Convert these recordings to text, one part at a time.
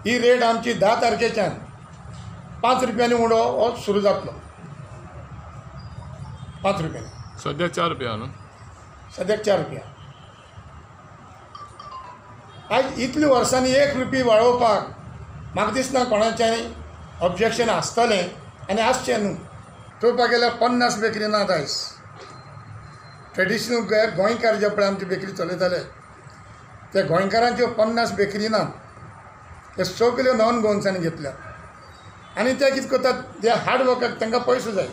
ही rate आमची 10 तारखेच्यान 5 रुपयांनी उडो हो सुरू जातलो. 5 रुपयांनी सद्या 4 रुपया न्हू, सद्याक 4 रुपया. आयज इतल्या वर्सांनी 1 रुपया वाडोवपाक म्हाका दिसना कोणाचें ऑब्जेक्शन आसतलें आनी आसचें न्हू. पळोवपाक गेल्यार 50 बेकरी नात आयज. ट्रेडिशनल गोंयकार जे पळय आमची बेकरी चलयताले ते गोंयकारांच्यो 50 बेकरी ना. ते सगल्यो नॉन गोवन्सांनी घेतल्या आनी ते कितें करतात, ते हार्ड वर्काक तांकां पयसो जाय.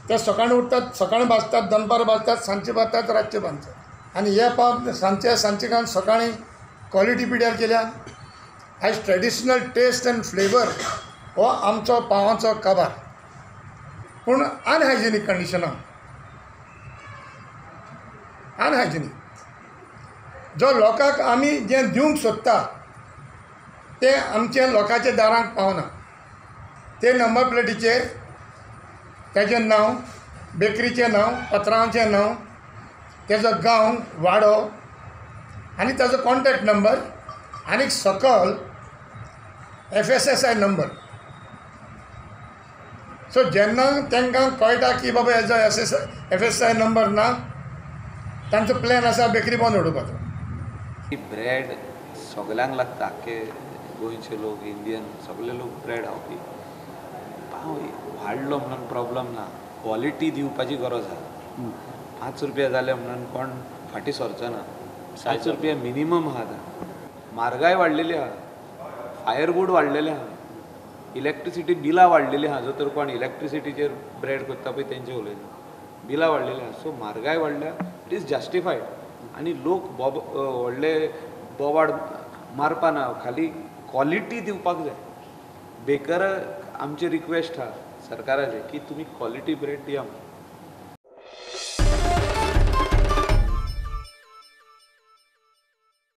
ते सकाळीं उठतात, सकाळीं भाजतात, दनपार भाजतात, सांजचे भाजतात, रातचे बांदतात आनी हे पाव सांजचे घालून सकाळीं क्वॉलिटी पिड्यार केल्या. आयज ट्रेडिशनल टेस्ट एंड फ्लेवर हो आमचो पावांचो काबार, पूण अनहायजिनीक कंडिशनान. अनहायजिनीक जो लोकांक आमी जें दिवंक सोदता तें आमच्या लोकांच्या दारांक पावना. ते नंबर प्लेटीचेर तेजें नांव, बेकरीचें नांव, पत्रांवाचें नांव, तेजो गांव, वाडो आनी ताजो कॉन्टॅक्ट नंबर आनी सकयल FSSI नंबर. सो जेन्ना तांकां कळटा की बाबा हेजो FSSI नंबर ना, तांचो प्लॅन आसा बेकरी बंद उडोवपाचो. ब्रेड सगल्यांक लागता, आख्खे गोंयचे लोक, इंडियन सगळे लोक ब्रेड खावपी. पाव वाडलो म्हणून प्रॉब्लम ना, क्वॉलिटी दिवपाची गरज आहा. 5 रुपया जाले म्हणून कोण फाटीं सरचो ना. 5 रुपया मिनिमम आहा. म्हारगाय वाडलेली आहा, फायरवूड वाडलेले आहा, इलेक्ट्रिसिटी बिलां वाडलेली आहा. जो तर कोण इलेक्ट्रिसिटीचेर ब्रेड करता पळय तेंचे उलयता, बिलां वाडलेली आहा. सो म्हारगाय वाडल्या, इट इज जस्टिफायड. आनी लोक व्हडले बोवाड मारपा ना, खाली क्वॉलिटी दिवपाक जाय. बेकर आमची रिक्वेस्ट आहा सरकाराची की तुमी क्वॉलिटी ब्रेड दिया.